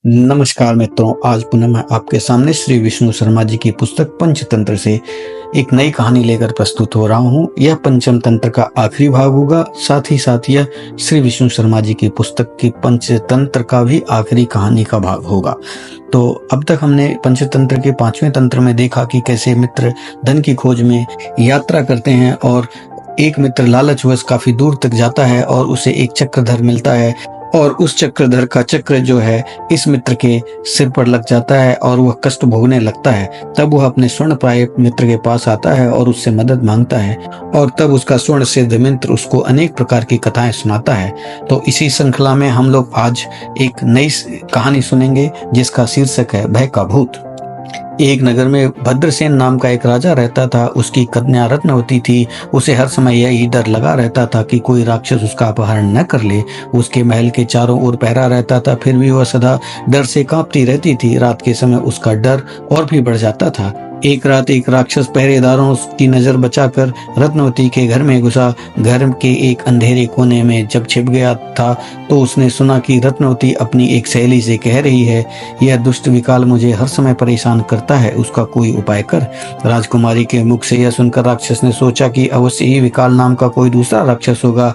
नमस्कार मित्रों, आज पुनः मैं आपके सामने श्री विष्णु शर्मा जी की पुस्तक पंचतंत्र से एक नई कहानी लेकर प्रस्तुत हो रहा हूँ। यह पंचम तंत्र का आखिरी भाग होगा। साथ ही साथ यह श्री विष्णु शर्मा जी की पुस्तक की पंचतंत्र का भी आखिरी कहानी का भाग होगा। तो अब तक हमने पंचतंत्र के 5वें तंत्र में देखा कि कैसे मित्र धन की खोज में यात्रा करते हैं और एक मित्र लालचवश काफी दूर तक जाता है और उसे एक चक्रधर मिलता है और उस चक्रधर का चक्र जो है इस मित्र के सिर पर लग जाता है और वह कष्ट भोगने लगता है। तब वह अपने स्वर्ण प्राय मित्र के पास आता है और उससे मदद मांगता है और तब उसका स्वर्ण सिद्ध मित्र उसको अनेक प्रकार की कथाएं सुनाता है। तो इसी श्रृंखला में हम लोग आज एक नई कहानी सुनेंगे जिसका शीर्षक है भय का भूत। एक नगर में भद्रसेन नाम का एक राजा रहता था। उसकी कन्या रत्नवती थी। उसे हर समय यही डर लगा रहता था कि कोई राक्षस उसका अपहरण न कर ले। उसके महल के चारों ओर पहरा रहता था, फिर भी वह सदा डर से कांपती रहती थी। रात के समय उसका डर और भी बढ़ जाता था। एक रात एक राक्षस पहरेदारों की नजर बचाकर रत्नवती के घर में घुसा। घर के एक अंधेरे कोने में जब छिप गया था तो उसने सुना कि रत्नवती अपनी एक सहेली से कह रही है, यह दुष्ट विकाल मुझे हर समय परेशान करता है, उसका कोई उपाय कर। राजकुमारी के मुख से यह सुनकर राक्षस ने सोचा कि अवश्य ही विकाल नाम का कोई दूसरा राक्षस होगा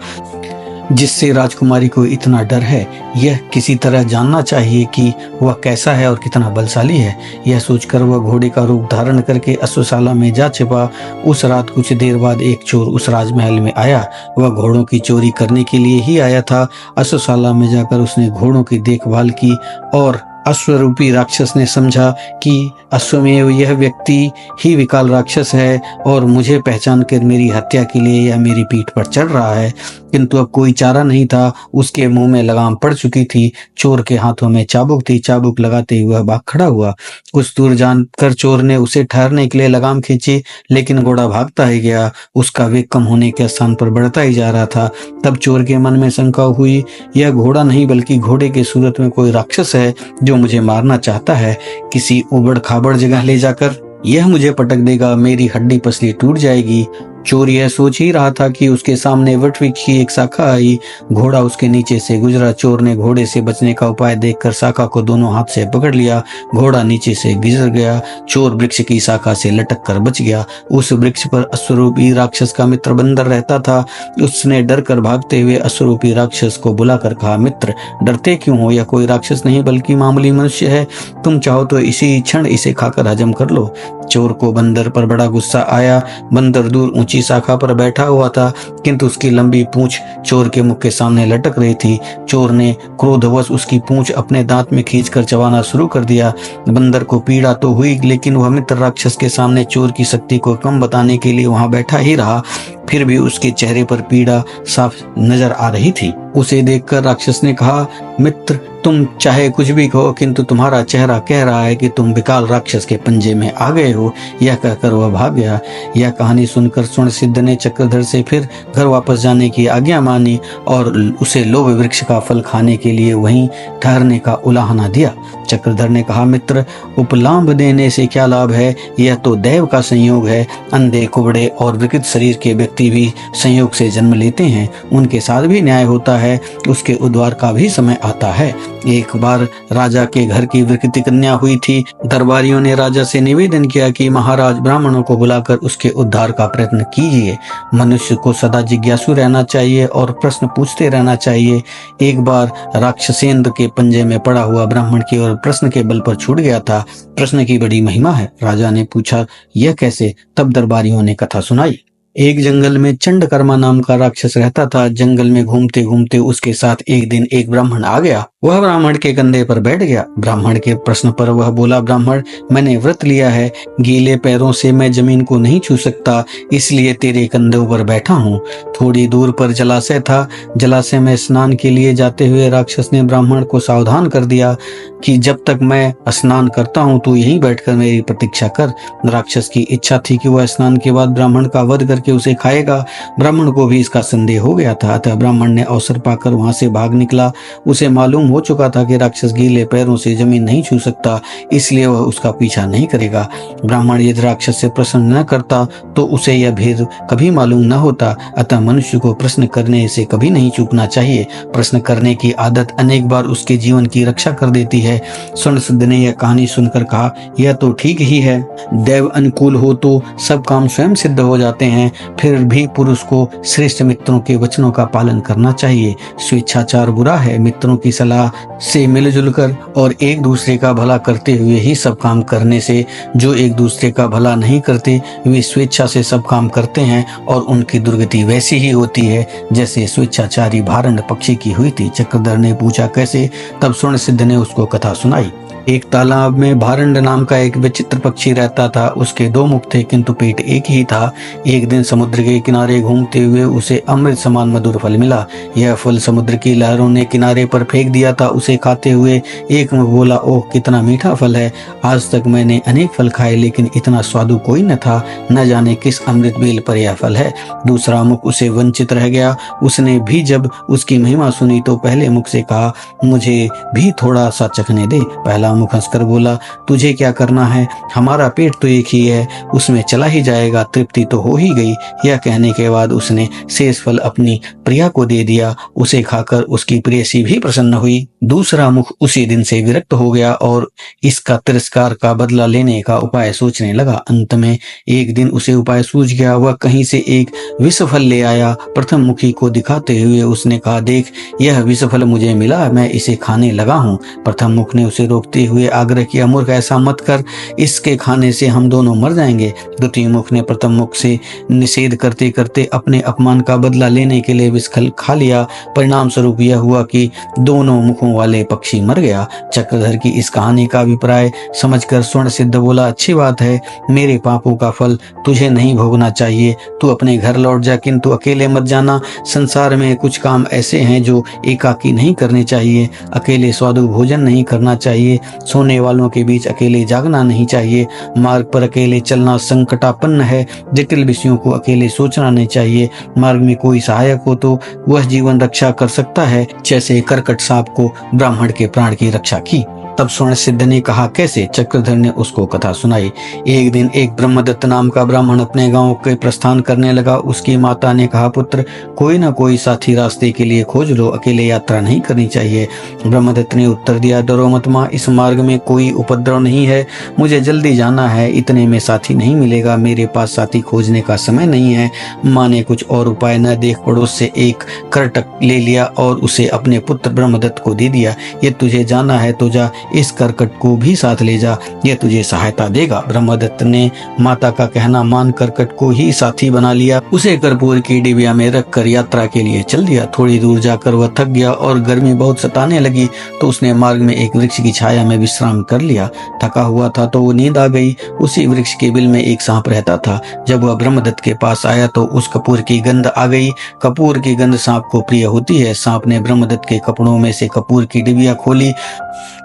जिससे राजकुमारी को इतना डर है। यह किसी तरह जानना चाहिए कि वह कैसा है और कितना बलशाली है। यह सोचकर वह घोड़े का रूप धारण करके अश्वशाला में जा छिपा। उस रात कुछ देर बाद एक चोर उस राजमहल में आया। वह घोड़ों की चोरी करने के लिए ही आया था। अश्वशाला में जाकर उसने घोड़ों की देखभाल की और अश्वरूपी राक्षस ने समझा कि अश्वमेव यह व्यक्ति ही विकाल राक्षस है और मुझे पहचान कर मेरी हत्या के लिए यह मेरी पीठ पर चढ़ रहा है। किंतु अब कोई चारा नहीं था। उसके मुंह में लगाम पड़ चुकी थी। चोर के हाथों में चाबुक थी। चाबुक लगाते हुए भाग खड़ा हुआ। कुछ दूर जानकर चोर ने उसे ठहरने के लिए लगाम खींची, लेकिन घोड़ा भागता ही गया। उसका वेग कम होने के स्थान पर बढ़ता ही जा रहा था। तब चोर के मन में शंका हुई, यह घोड़ा नहीं बल्कि घोड़े के सूरत में कोई राक्षस है जो मुझे मारना चाहता है। किसी उबड़ खाबड़ जगह ले जाकर यह मुझे पटक देगा, मेरी हड्डी पसली टूट जाएगी। चोर यह सोच ही रहा था कि उसके सामने वटवृक्ष की एक शाखा आई। घोड़ा उसके नीचे से गुजरा। चोर ने घोड़े से बचने का उपाय देखकर शाखा को दोनों हाथ से पकड़ लिया। घोड़ा नीचे से गिर गया। चोर वृक्ष की शाखा से लटक कर बच गया। उस वृक्ष पर अश्वरूपी राक्षस का मित्र बंदर रहता था। उसने डर कर भागते हुए अश्वरूपी राक्षस को बुलाकर कहा, मित्र डरते क्यों हो? यह कोई राक्षस नहीं बल्कि मामूली मनुष्य है। तुम चाहो तो इसी क्षण इसे खाकर हजम कर लो। चोर को बंदर पर बड़ा गुस्सा आया। बंदर दूर ऊंची शाखा पर बैठा हुआ था, किंतु उसकी लंबी पूंछ चोर के मुख के सामने लटक रही थी। चोर ने क्रोधवश उसकी पूंछ अपने दांत में खींचकर चबाना शुरू कर दिया। बंदर को पीड़ा तो हुई, लेकिन वह मित्र राक्षस के सामने चोर की शक्ति को कम बताने के लिए वहां बैठा ही रहा। फिर भी उसके चेहरे पर पीड़ा साफ नजर आ रही थी। उसे देखकर राक्षस ने कहा, मित्र तुम चाहे कुछ भी कहो, किंतु तुम्हारा चेहरा कह रहा है कि तुम विकाल राक्षस के पंजे में आ गए हो। यह कहकर वह भाग गया। यह कहानी सुनकर स्वर्ण सिद्ध ने चक्रधर से फिर घर वापस जाने की आज्ञा मानी और उसे लोभ वृक्ष का फल खाने के लिए वहीं ठहरने का उलाहना दिया। चक्रधर ने कहा, मित्र उपलांभ देने से क्या लाभ है? यह तो दैव का संयोग है। अंधे कुबड़े और विकृत शरीर के व्यक्ति भी संयोग से जन्म लेते हैं। उनके साथ भी न्याय होता है। उसके उद्धार का भी समय आता है। एक बार राजा के घर की विकृति कन्या हुई थी। दरबारियों ने राजा से निवेदन किया कि महाराज ब्राह्मणों को बुलाकर उसके उद्धार का प्रयत्न कीजिए। मनुष्य को सदा जिज्ञासु रहना चाहिए और प्रश्न पूछते रहना चाहिए। एक बार राक्षसेंद्र के पंजे में पड़ा हुआ ब्राह्मण की ओर प्रश्न के बल पर छूट गया था। प्रश्न की बड़ी महिमा है। राजा ने पूछा, यह कैसे? तब दरबारियों ने कथा सुनाई। एक जंगल में चंडकर्मा नाम का राक्षस रहता था। जंगल में घूमते घूमते उसके साथ एक दिन एक ब्राह्मण आ गया। वह ब्राह्मण के कंधे पर बैठ गया। ब्राह्मण के प्रश्न पर वह बोला, ब्राह्मण मैंने व्रत लिया है, गीले पैरों से मैं जमीन को नहीं छू सकता, इसलिए तेरे कंधों पर बैठा हूँ। थोड़ी दूर पर जलाशय था। जलाशय में स्नान के लिए जाते हुए राक्षस ने ब्राह्मण को सावधान कर दिया कि जब तक मैं स्नान करता हूँ तू यहीं बैठकर मेरी प्रतीक्षा कर। राक्षस की इच्छा थी कि वह स्नान के बाद ब्राह्मण का वध करके के उसे खाएगा। ब्राह्मण को भी इसका संदेह हो गया था, अतः ब्राह्मण ने अवसर पाकर वहां से भाग निकला। उसे मालूम हो चुका था कि राक्षस गीले पैरों से जमीन नहीं छू सकता, इसलिए वह उसका पीछा नहीं करेगा। ब्राह्मण यदि राक्षस से प्रश्न न करता तो उसे यह भेद कभी मालूम न होता। अतः मनुष्य को प्रश्न करने से कभी नहीं चूकना चाहिए। प्रश्न करने की आदत अनेक बार उसके जीवन की रक्षा कर देती है। स्वर्णसिद्ध ने यह कहानी सुनकर कहा, यह तो ठीक ही है। दैव अनुकूल हो तो सब काम स्वयं सिद्ध हो जाते हैं। फिर भी पुरुष को श्रेष्ठ मित्रों के वचनों का पालन करना चाहिए। स्वेच्छाचार बुरा है। मित्रों की सलाह से मिलजुल कर और एक दूसरे का भला करते हुए ही सब काम करने से जो एक दूसरे का भला नहीं करते वे स्वेच्छा से सब काम करते हैं और उनकी दुर्गति वैसी ही होती है जैसे स्वेच्छाचारी भारंड पक्षी की हुई थी। चक्रधर ने पूछा, कैसे? तब स्वर्णसिद्ध ने उसको कथा सुनाई। एक तालाब में भारंड नाम का एक विचित्र पक्षी रहता था। उसके दो मुख थे किंतु पेट एक ही था। एक दिन समुद्र के किनारे घूमते हुए उसे अमृत समान मधुर फल मिला। यह फल समुद्र की लहरों ने किनारे पर फेंक दिया था। उसे खाते हुए एक मुख बोला, ओह कितना मीठा फल है। आज तक मैंने अनेक फल खाए लेकिन इतना स्वादु कोई न था। न जाने किस अमृत बेल पर यह फल है। दूसरा मुख उसे वंचित रह गया। उसने भी जब उसकी महिमा सुनी तो पहले मुख से कहा, मुझे भी थोड़ा सा चखने दे। पहला मुख हंसकर बोला, तुझे क्या करना है, हमारा पेट तो एक ही है, उसमें चला ही जाएगा, तृप्ति तो हो ही गई। यह कहने के बाद उसने शेष फल अपनी प्रिया को दे दिया। उसे खाकर उसकी प्रेयसी भी प्रसन्न हुई। दूसरा मुख उसी दिन से विरक्त हो गया और इसका तिरस्कार का बदला लेने का उपाय सोचने लगा। अंत में एक दिन उसे उपाय सूझ गया। वह कहीं से एक विष फल ले आया। प्रथम मुखी को दिखाते हुए उसने कहा, देख यह विष फल मुझे मिला, मैं इसे खाने लगा हूँ। प्रथम मुख ने उसे रोकते हुए आग्रह किया, मूर्ख ऐसा मत कर, इसके खाने से हम दोनों मर जाएंगे। द्वितीय मुख ने प्रथम मुख से निषेध करते करते अपने अपमान का बदला लेने के लिए विष फल खा लिया। परिणाम स्वरूप यह हुआ कि दोनों मुखों वाले पक्षी मर गया। चक्रधर की इस कहानी का अभिप्राय समझकर स्वर्णसिद्ध बोला, अच्छी बात है, मेरे पापों का फल तुझे नहीं भोगना चाहिए। तू अपने घर लौट जा, किंतु अकेले मत जाना। संसार में कुछ काम ऐसे हैं जो एकाकी नहीं करने चाहिए। अकेले स्वादु भोजन नहीं करना चाहिए। सोने वालों के बीच अकेले जागना नहीं चाहिए। मार्ग पर अकेले चलना संकटापन्न है। जटिल विषयों को अकेले सोचना नहीं चाहिए। मार्ग में कोई सहायक हो तो वह जीवन रक्षा कर सकता है, जैसे करकट सांप को ब्राह्मण के प्राण की रक्षा की। तब स्वर्णसिद्ध ने कहा, कैसे? चक्रधर ने उसको कथा सुनाई। एक दिन एक ब्रह्मदत्त नाम का ब्राह्मण अपने गांव के प्रस्थान करने लगा। उसकी माता ने कहा, पुत्र कोई ना कोई साथी रास्ते के लिए खोज लो, अकेले यात्रा नहीं करनी चाहिए। ब्रह्मदत्त ने उत्तर दिया, डरो मत माँ, इस मार्ग में कोई उपद्रव नहीं है, मुझे जल्दी जाना है, इतने में साथी नहीं मिलेगा, मेरे पास साथी खोजने का समय नहीं है। माँ ने कुछ और उपाय न देख पड़ोस से एक करटक ले लिया और उसे अपने पुत्र ब्रह्मदत्त को दे दिया। ये तुझे जाना है तो जा, इस करकट को भी साथ ले जा, यह तुझे सहायता देगा। ब्रह्मदत्त ने माता का कहना मान करकट को ही साथी बना लिया। उसे कर्पूर की डिबिया में रखकर यात्रा के लिए चल दिया। थोड़ी दूर जाकर वह थक गया और गर्मी बहुत सताने लगी, तो उसने मार्ग में एक वृक्ष की छाया में विश्राम कर लिया। थका हुआ था तो वो नींद आ गई। उसी वृक्ष के बिल में एक सांप रहता था। जब वह ब्रह्मदत्त के पास आया तो उस कपूर की गंध आ गई। कपूर की गंध सांप को प्रिय होती है। सांप ने ब्रह्मदत्त के कपड़ों में से कपूर की डिबिया खोली,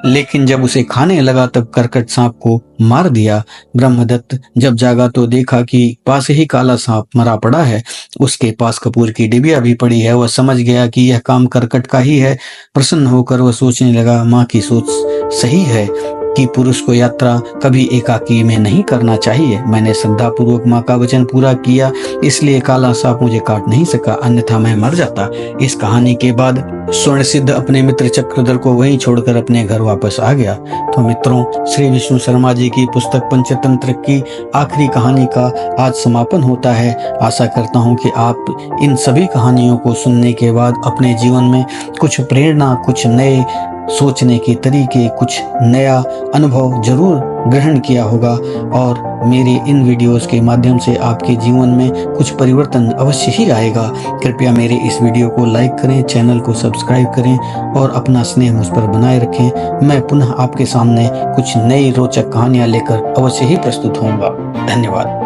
लेकिन जब उसे खाने लगा तब करकट सांप को मार दिया। ब्रह्मदत्त जब जागा तो देखा कि पास ही काला सांप मरा पड़ा है। उसके पास कपूर की डिबिया भी पड़ी है। वह समझ गया कि यह काम करकट का ही है। प्रसन्न होकर वह सोचने लगा, माँ की सोच सही है कि पुरुष को यात्रा कभी एकाकी में नहीं करना चाहिए। मैंने श्रद्धापूर्वक माँ का वचन पूरा किया, इसलिए काला सांप मुझे काट नहीं सका, अन्यथा मैं मर जाता। इस कहानी के बाद स्वर्णसिद्ध अपने मित्र चक्रधर को वहीं छोड़कर अपने घर वापस आ गया। तो मित्रों, श्री विष्णु शर्मा जी की पुस्तक पंचतंत्र की आखिरी कहानी का आज समापन होता है। आशा करता हूँ कि आप इन सभी कहानियों को सुनने के बाद अपने जीवन में कुछ प्रेरणा, कुछ नए सोचने के तरीके, कुछ नया अनुभव जरूर ग्रहण किया होगा और मेरे इन वीडियोस के माध्यम से आपके जीवन में कुछ परिवर्तन अवश्य ही आएगा। कृपया मेरे इस वीडियो को लाइक करें, चैनल को सब्सक्राइब करें और अपना स्नेह मुझ पर बनाए रखें। मैं पुनः आपके सामने कुछ नई रोचक कहानियां लेकर अवश्य ही प्रस्तुत होऊंगा। धन्यवाद।